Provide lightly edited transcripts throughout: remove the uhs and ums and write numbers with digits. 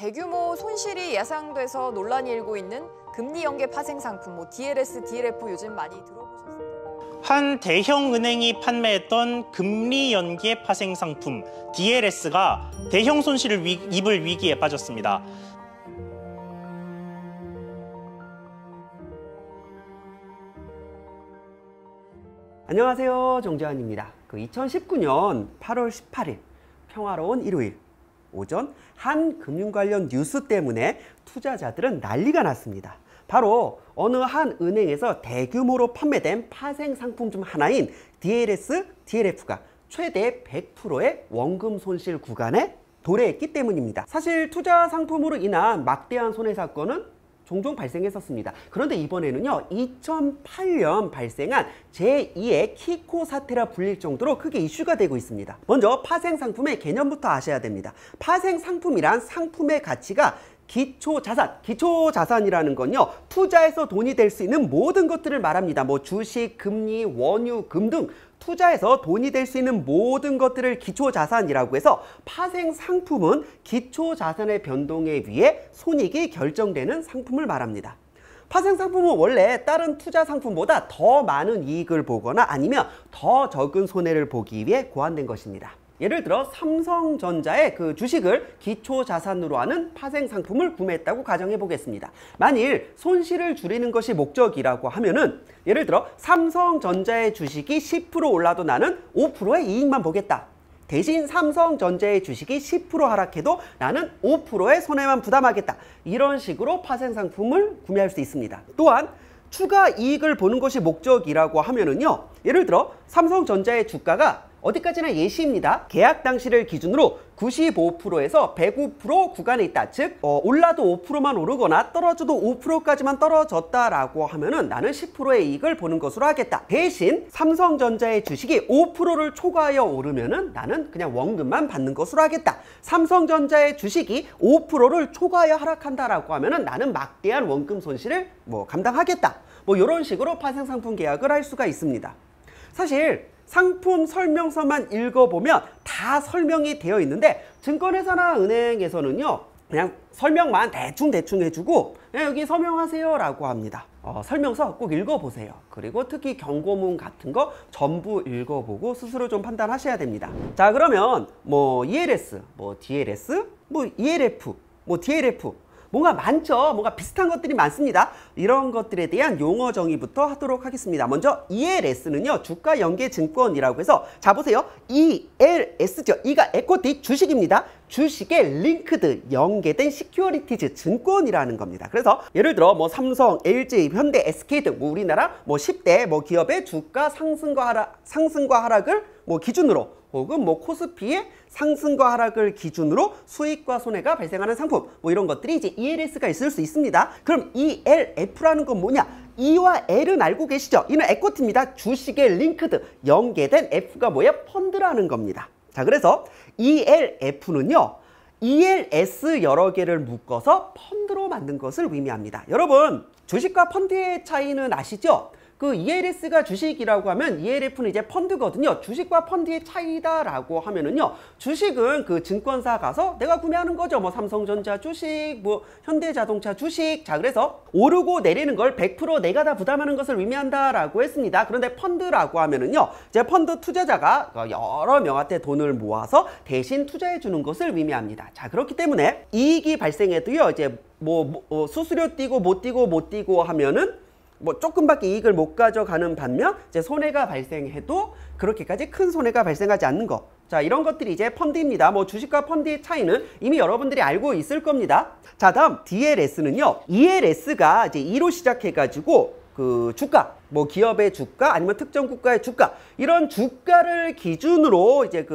대규모 손실이 예상돼서 논란이 일고 있는 금리 연계 파생 상품, DLS, DLF 요즘 많이 들어보셨을 텐데요. 한 대형 은행이 판매했던 금리 연계 파생 상품 DLS가 대형 손실을 입을 위기에 빠졌습니다. 안녕하세요, 정재환입니다. 2019년 8월 18일 평화로운 일요일 오전 한 금융 관련 뉴스 때문에 투자자들은 난리가 났습니다. 바로 어느 한 은행에서 대규모로 판매된 파생 상품 중 하나인 DLS, DLF가 최대 100%의 원금 손실 구간에 도래했기 때문입니다. 사실 투자 상품으로 인한 막대한 손해 사건은 종종 발생했었습니다. 그런데 이번에는요, 2008년 발생한 제2의 키코 사태라 불릴 정도로 크게 이슈가 되고 있습니다. 먼저 파생 상품의 개념부터 아셔야 됩니다. 파생 상품이란 상품의 가치가 기초자산이라는 건요, 투자해서 돈이 될 수 있는 모든 것들을 말합니다. 주식, 금리, 원유, 금 등 투자해서 돈이 될 수 있는 모든 것들을 기초자산이라고 해서 파생 상품은 기초자산의 변동에 의해 손익이 결정되는 상품을 말합니다. 파생 상품은 원래 다른 투자 상품보다 더 많은 이익을 보거나 아니면 더 적은 손해를 보기 위해 고안된 것입니다. 예를 들어 삼성전자의 주식을 기초자산으로 하는 파생 상품을 구매했다고 가정해 보겠습니다. 만일 손실을 줄이는 것이 목적이라고 하면은 예를 들어 삼성전자의 주식이 10% 올라도 나는 5%의 이익만 보겠다. 대신 삼성전자의 주식이 10% 하락해도 나는 5%의 손해만 부담하겠다. 이런 식으로 파생 상품을 구매할 수 있습니다. 또한 추가 이익을 보는 것이 목적이라고 하면은요, 예를 들어 삼성전자의 주가가 어디까지나 예시입니다. 계약 당시를 기준으로 95%에서 105% 구간에 있다. 즉 올라도 5%만 오르거나 떨어져도 5%까지만 떨어졌다라고 하면은 나는 10%의 이익을 보는 것으로 하겠다. 대신 삼성전자의 주식이 5%를 초과하여 오르면은 나는 그냥 원금만 받는 것으로 하겠다. 삼성전자의 주식이 5%를 초과하여 하락한다라고 하면은 나는 막대한 원금 손실을 감당하겠다. 이런 식으로 파생 상품 계약을 할 수가 있습니다. 사실 상품 설명서만 읽어보면 다 설명이 되어 있는데 증권회사나 은행에서는요, 그냥 설명만 대충 해주고 여기 서명하세요 라고 합니다. 설명서 꼭 읽어보세요. 그리고 특히 경고문 같은 거 전부 읽어보고 스스로 좀 판단하셔야 됩니다. 자, 그러면 ELS, DLS, ELF, DLF 뭔가 많죠. 뭔가 비슷한 것들이 많습니다. 이런 것들에 대한 용어 정의부터 하도록 하겠습니다. 먼저 ELS는요, 주가 연계 증권이라고 해서, 자 보세요. ELS죠. 이가 에코티 주식입니다. 주식에 링크드 연계된 시큐리티즈 증권이라는 겁니다. 그래서 예를 들어 삼성, LG, 현대, SK 등 우리나라 10대 기업의 주가 상승과 하락을 기준으로, 혹은 코스피의 상승과 하락을 기준으로 수익과 손해가 발생하는 상품, 이런 것들이 이제 ELS가 있을 수 있습니다. 그럼 ELF라는 건 뭐냐? E와 L은 알고 계시죠? 이는 에코티입니다. 주식에 링크드 연계된 F가 뭐예요? 펀드라는 겁니다. 자, 그래서 ELF는요, ELS 여러 개를 묶어서 펀드로 만든 것을 의미합니다. 여러분, 주식과 펀드의 차이는 아시죠? ELS가 주식이라고 하면 ELF는 이제 펀드거든요. 주식과 펀드의 차이다라고 하면은요, 주식은 증권사 가서 내가 구매하는 거죠. 삼성전자 주식, 현대자동차 주식. 자, 그래서 오르고 내리는 걸 100% 내가 다 부담하는 것을 의미한다라고 했습니다. 그런데 펀드라고 하면은요, 이제 펀드 투자자가 여러 명한테 돈을 모아서 대신 투자해 주는 것을 의미합니다. 자, 그렇기 때문에 이익이 발생해도요, 이제 수수료 띄고 못 띄고 하면은 조금밖에 이익을 못 가져가는 반면 이제 손해가 발생해도 그렇게까지 큰 손해가 발생하지 않는 것. 자, 이런 것들이 이제 펀드입니다. 주식과 펀드의 차이는 이미 여러분들이 알고 있을 겁니다. 자, 다음 DLS는요, ELS가 이제 2로 시작해가지고 주가, 기업의 주가 아니면 특정 국가의 주가, 이런 주가를 기준으로 이제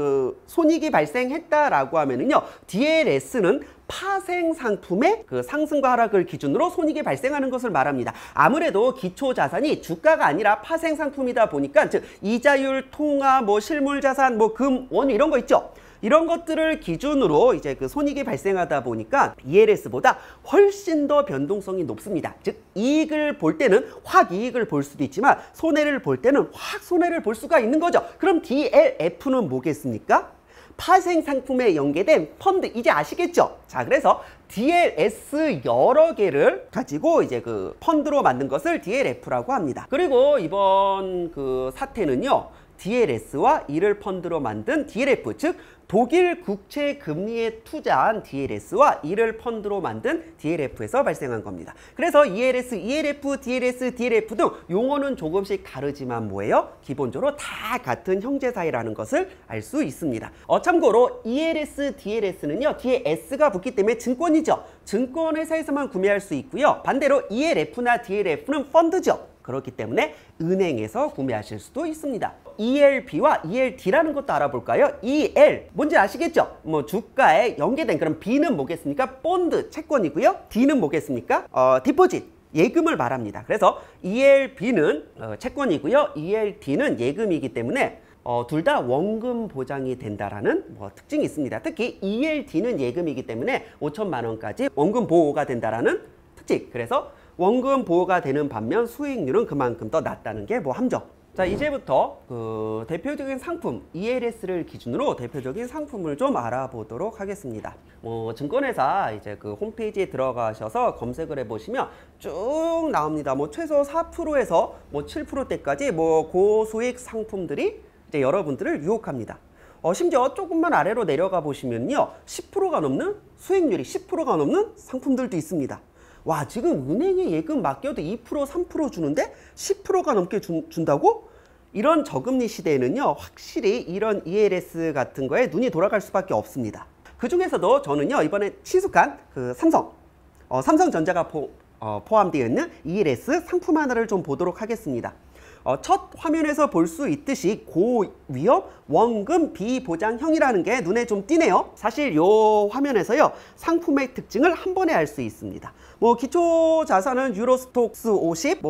손익이 발생했다라고 하면은요, DLS는 파생 상품의 상승과 하락을 기준으로 손익이 발생하는 것을 말합니다. 아무래도 기초 자산이 주가가 아니라 파생 상품이다 보니까, 즉 이자율, 통화, 실물 자산, 금, 원유 이런 거 있죠. 이런 것들을 기준으로 이제 손익이 발생하다 보니까 ELS보다 훨씬 더 변동성이 높습니다. 즉 이익을 볼 때는 확 이익을 볼 수도 있지만 손해를 볼 때는 확 손해를 볼 수가 있는 거죠. 그럼 DLF는 뭐겠습니까? 파생 상품에 연계된 펀드 이제 아시겠죠? 자, 그래서 DLS 여러 개를 가지고 이제 그 펀드로 만든 것을 DLF라고 합니다. 그리고 이번 그 사태는요, DLS와 이를 펀드로 만든 DLF, 즉 독일 국채 금리에 투자한 DLS와 이를 펀드로 만든 DLF에서 발생한 겁니다. 그래서 ELS, ELF, DLS, DLF 등 용어는 조금씩 다르지만 뭐예요? 기본적으로 다 같은 형제 사이라는 것을 알 수 있습니다. 참고로 ELS, DLS는요, 뒤에 S가 붙기 때문에 증권이죠. 증권회사에서만 구매할 수 있고요. 반대로 ELF나 DLF는 펀드죠. 그렇기 때문에 은행에서 구매하실 수도 있습니다. ELB와 ELD라는 것도 알아볼까요? EL 뭔지 아시겠죠? 뭐 주가에 연계된, 그럼 B는 뭐겠습니까? 본드, 채권이고요. D는 뭐겠습니까? 디포짓, 예금을 말합니다. 그래서 ELB는 채권이고요. ELD는 예금이기 때문에 둘 다 원금 보장이 된다라는 특징이 있습니다. 특히 ELD는 예금이기 때문에 5천만 원까지 원금 보호가 된다라는 특징. 그래서 원금 보호가 되는 반면 수익률은 그만큼 더 낮다는 게 함정. 자, 이제부터 그 대표적인 상품 ELS를 기준으로 대표적인 상품을 좀 알아보도록 하겠습니다. 증권회사 이제 그 홈페이지에 들어가셔서 검색을 해보시면 쭉 나옵니다. 최소 4%에서 7%대까지 고수익 상품들이 이제 여러분들을 유혹합니다. 심지어 조금만 아래로 내려가 보시면요, 10%가 넘는 수익률이 10%가 넘는 상품들도 있습니다. 와, 지금 은행에 예금 맡겨도 2%, 3% 주는데 10%가 넘게 준다고? 이런 저금리 시대에는요, 확실히 이런 ELS 같은 거에 눈이 돌아갈 수밖에 없습니다. 그 중에서도 저는요, 이번에 친숙한 그 삼성전자가 포함되어 있는 ELS 상품 하나를 좀 보도록 하겠습니다. 첫 화면에서 볼 수 있듯이 고위험 원금 비보장형이라는 게 눈에 좀 띄네요. 사실 이 화면에서요, 상품의 특징을 한 번에 알 수 있습니다. 기초 자산은 유로스톡스 50,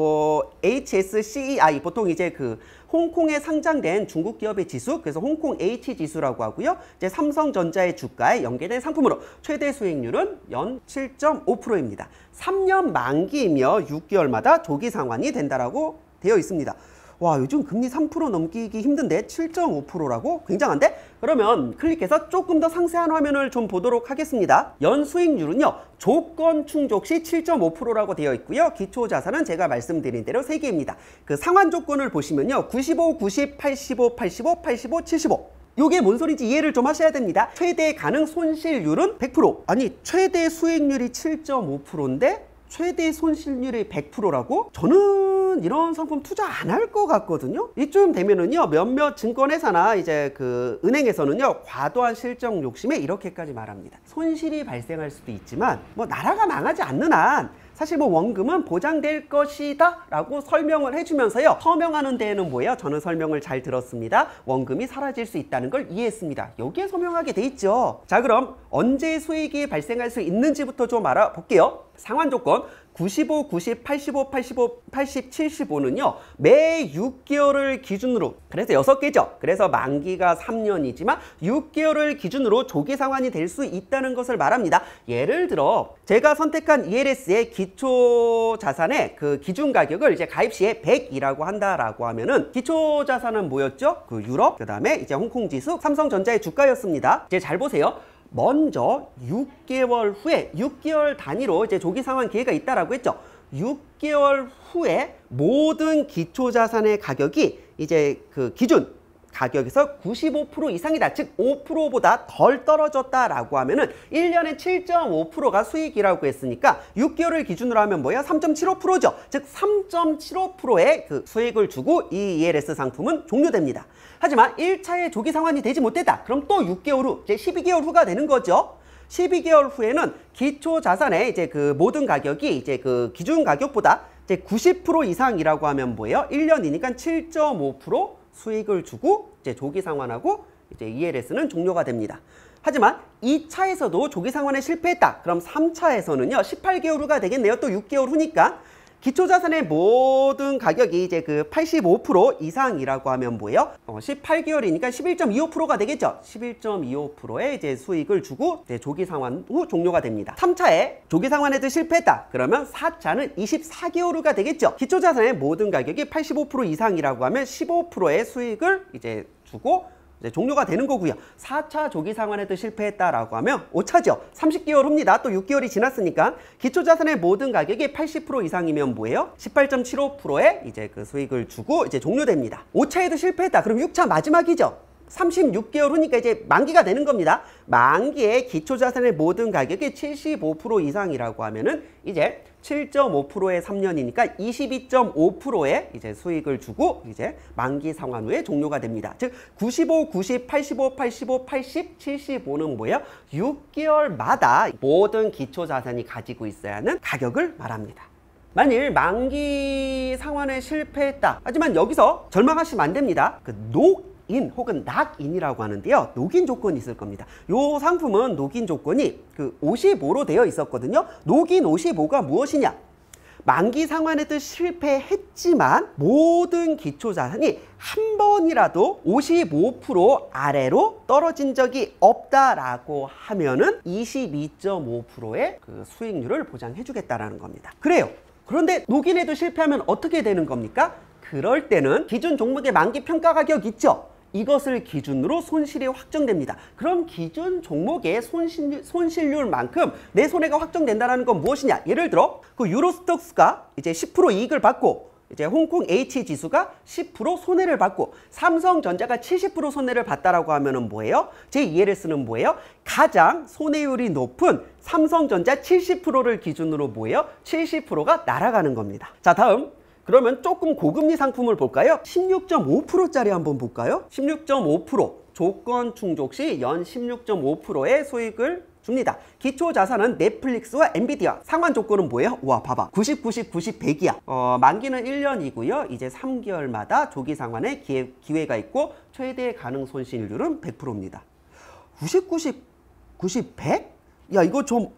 HSCEI, 보통 이제 그 홍콩에 상장된 중국 기업의 지수, 그래서 홍콩 H 지수라고 하고요. 이제 삼성전자의 주가에 연계된 상품으로 최대 수익률은 연 7.5%입니다. 3년 만기이며 6개월마다 조기 상환이 된다라고 되어 있습니다. 와, 요즘 금리 3% 넘기기 힘든데 7.5%라고? 굉장한데? 그러면 클릭해서 조금 더 상세한 화면을 좀 보도록 하겠습니다. 연 수익률은요, 조건 충족 시 7.5%라고 되어 있고요. 기초 자산은 제가 말씀드린 대로 3개입니다. 그 상환 조건을 보시면요, 95, 90, 85, 85, 85, 75. 요게 뭔 소리인지 이해를 좀 하셔야 됩니다. 최대 가능 손실률은 100%. 아니, 최대 수익률이 7.5%인데 최대 손실률이 100%라고? 저는 이런 상품 투자 안 할 것 같거든요. 이쯤 되면은요, 몇몇 증권회사나 이제 그 은행에서는요, 과도한 실적 욕심에 이렇게까지 말합니다. 손실이 발생할 수도 있지만 나라가 망하지 않는 한 사실 원금은 보장될 것이다 라고 설명을 해주면서요, 서명하는 데에는 뭐예요? 저는 설명을 잘 들었습니다. 원금이 사라질 수 있다는 걸 이해했습니다. 여기에 서명하게 돼 있죠. 자, 그럼 언제 수익이 발생할 수 있는지부터 좀 알아볼게요. 상환 조건 95, 90, 85, 85, 80, 75는요, 매 6개월을 기준으로, 그래서 6개죠. 그래서 만기가 3년이지만 6개월을 기준으로 조기 상환이 될 수 있다는 것을 말합니다. 예를 들어 제가 선택한 ELS의 기초 자산의 그 기준 가격을 이제 가입 시에 100이라고 한다라고 하면은, 기초 자산은 뭐였죠? 그 유럽, 그 다음에 이제 홍콩 지수, 삼성전자의 주가였습니다. 이제 잘 보세요. 먼저 6개월 후에 6개월 단위로 이제 조기 상환 기회가 있다라고 했죠. 6개월 후에 모든 기초 자산의 가격이 이제 그 기준 가격에서 95% 이상이다. 즉 5%보다 덜 떨어졌다라고 하면은 1년에 7.5%가 수익이라고 했으니까 6개월을 기준으로 하면 뭐야? 3.75%죠. 즉 3.75%의 그 수익을 주고 이 ELS 상품은 종료됩니다. 하지만 1차에 조기 상환이 되지 못했다. 그럼 또 6개월 후, 이제 12개월 후가 되는 거죠. 12개월 후에는 기초 자산의 이제 그 모든 가격이 이제 그 기준 가격보다 이제 90% 이상이라고 하면 뭐예요? 1년이니까 7.5% 수익을 주고 이제 조기 상환하고 이제 ELS는 종료가 됩니다. 하지만 2차에서도 조기 상환에 실패했다. 그럼 3차에서는요, 18개월 후가 되겠네요. 또 6개월 후니까. 기초자산의 모든 가격이 이제 그 85% 이상이라고 하면 뭐예요? 18개월이니까 11.25%가 되겠죠. 11.25%의 이제 수익을 주고 이제 조기 상환 후 종료가 됩니다. 3차에 조기 상환에도 실패했다. 그러면 4차는 24개월 후가 되겠죠. 기초자산의 모든 가격이 85% 이상이라고 하면 15%의 수익을 이제 주고 이제 종료가 되는 거고요. 4차 조기 상환에도 실패했다라고 하면 5차죠. 30개월 후입니다. 또 6개월이 지났으니까 기초자산의 모든 가격이 80% 이상이면 뭐예요? 18.75%의 이제 그 수익을 주고 이제 종료됩니다. 5차에도 실패했다. 그럼 6차 마지막이죠. 36개월 후니까 이제 만기가 되는 겁니다. 만기에 기초자산의 모든 가격이 75% 이상이라고 하면은 이제 7.5%의 3년이니까 22.5%의 이제 수익을 주고 이제 만기 상환 후에 종료가 됩니다. 즉 95, 90, 85, 85, 80, 75는 뭐예요? 6개월마다 모든 기초자산이 가지고 있어야 하는 가격을 말합니다. 만일 만기 상환에 실패했다. 하지만 여기서 절망하시면 안 됩니다. 그 인 혹은 낙인이라고 하는데요. 녹인 조건이 있을 겁니다. 이 상품은 녹인 조건이 그 55로 되어 있었거든요. 녹인 55가 무엇이냐? 만기 상환에도 실패했지만 모든 기초자산이 한 번이라도 55% 아래로 떨어진 적이 없다라고 하면은 22.5%의 그 수익률을 보장해 주겠다라는 겁니다. 그래요. 그런데 녹인에도 실패하면 어떻게 되는 겁니까? 그럴 때는 기준 종목의 만기 평가 가격 있죠? 이것을 기준으로 손실이 확정됩니다. 그럼 기준 종목의 손실률만큼 내 손해가 확정된다는 건 무엇이냐? 예를 들어 그 유로스톡스가 이제 10% 이익을 받고 이제 홍콩 H 지수가 10% 손해를 받고 삼성전자가 70% 손해를 봤다라고 하면은 뭐예요? 제2LS는 뭐예요? 가장 손해율이 높은 삼성전자 70%를 기준으로 뭐예요? 70%가 날아가는 겁니다. 자, 다음. 그러면 조금 고금리 상품을 볼까요? 16.5%짜리 한번 볼까요? 16.5% 조건 충족 시 연 16.5%의 수익을 줍니다. 기초 자산은 넷플릭스와 엔비디아. 상환 조건은 뭐예요? 와, 봐봐. 90, 90, 90, 100이야. 만기는 1년이고요. 이제 3개월마다 조기 상환의 기회가 있고 최대 가능 손실률은 100%입니다. 90, 90, 90, 100? 야, 이거 좀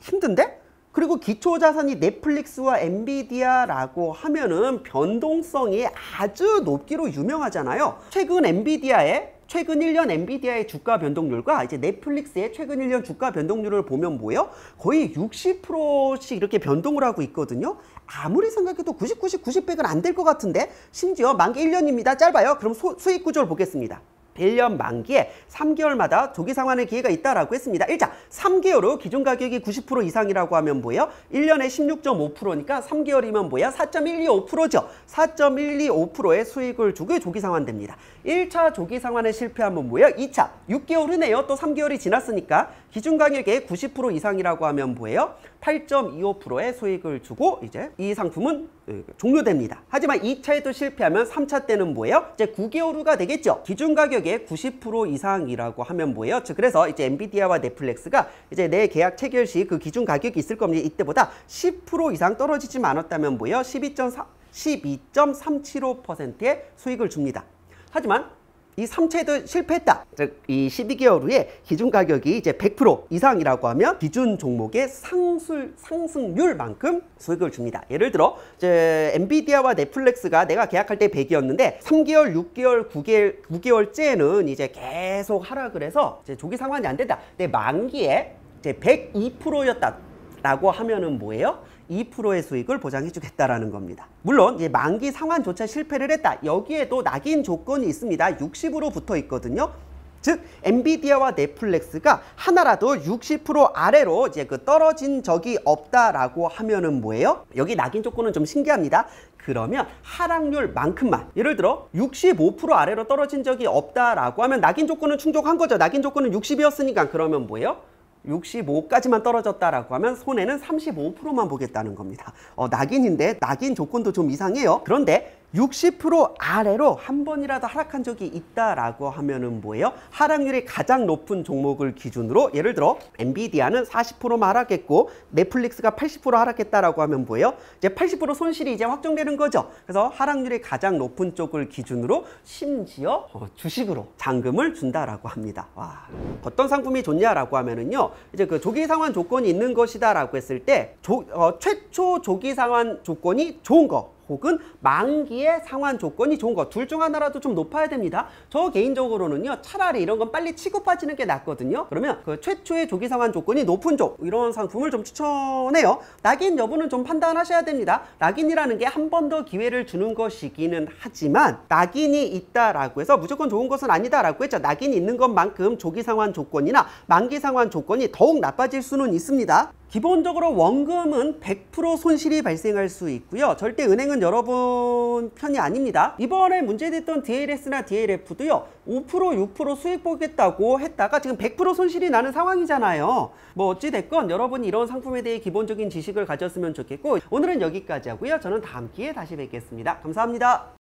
힘든데? 그리고 기초자산이 넷플릭스와 엔비디아라고 하면은 변동성이 아주 높기로 유명하잖아요. 최근 1년 엔비디아의 주가 변동률과 이제 넷플릭스의 최근 1년 주가 변동률을 보면 뭐예요? 거의 60%씩 이렇게 변동을 하고 있거든요. 아무리 생각해도 90, 90, 90, 100은 안 될 것 같은데 심지어 만기 1년입니다. 짧아요. 그럼 수익 구조를 보겠습니다. 1년 만기에 3개월마다 조기 상환의 기회가 있다라고 했습니다. 1차 3개월 후 기존 가격이 90% 이상이라고 하면 뭐예요? 1년에 16.5%니까 3개월이면 뭐야? 4.125%죠. 4.125%의 수익을 주고 조기 상환됩니다. 1차 조기 상환에 실패하면 뭐예요? 2차 6개월 후네요. 또 3개월이 지났으니까 기준 가격의 90% 이상이라고 하면 뭐예요? 8.25%의 수익을 주고 이제 이 상품은 종료됩니다. 하지만 2차에도 실패하면 3차 때는 뭐예요? 이제 9개월 후가 되겠죠. 기준 가격의 90% 이상이라고 하면 뭐예요? 그래서 이제 엔비디아와 넷플릭스가 이제 내 계약 체결 시 그 기준 가격이 있을 겁니다. 이때보다 10% 이상 떨어지지 않았다면 뭐예요? 12.375%의 수익을 줍니다. 하지만 이 3차에도 실패했다. 즉, 이 12개월 후에 기준 가격이 이제 100% 이상이라고 하면 기준 종목의 상승률만큼 수익을 줍니다. 예를 들어, 이제 엔비디아와 넷플릭스가 내가 계약할 때 100이었는데 3개월, 6개월, 9개월째는 이제 계속 하락을 해서 이제 조기 상환이 안 된다. 내 만기에 이제 102%였다라고 하면은 뭐예요? 2%의 수익을 보장해 주겠다라는 겁니다. 물론 이제 만기 상환조차 실패를 했다. 여기에도 낙인 조건이 있습니다. 60으로 붙어 있거든요. 즉 엔비디아와 넷플릭스가 하나라도 60% 아래로 이제 그 떨어진 적이 없다라고 하면은 뭐예요? 여기 낙인 조건은 좀 신기합니다. 그러면 하락률만큼만, 예를 들어 65% 아래로 떨어진 적이 없다라고 하면 낙인 조건은 충족한 거죠. 낙인 조건은 60이었으니까 그러면 뭐예요? 65까지만 떨어졌다라고 하면 손해는 35%만 보겠다는 겁니다. 낙인인데 낙인 조건도 좀 이상해요. 그런데 60% 아래로 한 번이라도 하락한 적이 있다라고 하면은 뭐예요? 하락률이 가장 높은 종목을 기준으로, 예를 들어 엔비디아는 40%만 하락했고 넷플릭스가 80% 하락했다라고 하면 뭐예요? 이제 80% 손실이 이제 확정되는 거죠. 그래서 하락률이 가장 높은 쪽을 기준으로 심지어 주식으로 잔금을 준다라고 합니다. 와, 어떤 상품이 좋냐라고 하면은요, 이제 그 조기 상환 조건이 있는 것이다라고 했을 때 최초 조기 상환 조건이 좋은 거, 혹은 만기의 상환 조건이 좋은 것, 둘 중 하나라도 좀 높아야 됩니다. 저 개인적으로는요, 차라리 이런 건 빨리 치고 빠지는 게 낫거든요. 그러면 그 최초의 조기 상환 조건이 높은 쪽, 이런 상품을 좀 추천해요. 낙인 여부는 좀 판단하셔야 됩니다. 낙인이라는 게 한 번 더 기회를 주는 것이기는 하지만 낙인이 있다라고 해서 무조건 좋은 것은 아니다라고 했죠. 낙인이 있는 것만큼 조기 상환 조건이나 만기 상환 조건이 더욱 나빠질 수는 있습니다. 기본적으로 원금은 100% 손실이 발생할 수 있고요. 절대 은행은 여러분 편이 아닙니다. 이번에 문제됐던 DLS나 DLF도요. 5% 6% 수익 보겠다고 했다가 지금 100% 손실이 나는 상황이잖아요. 뭐 어찌됐건 여러분이 이런 상품에 대해 기본적인 지식을 가졌으면 좋겠고, 오늘은 여기까지 하고요. 저는 다음 기회에 다시 뵙겠습니다. 감사합니다.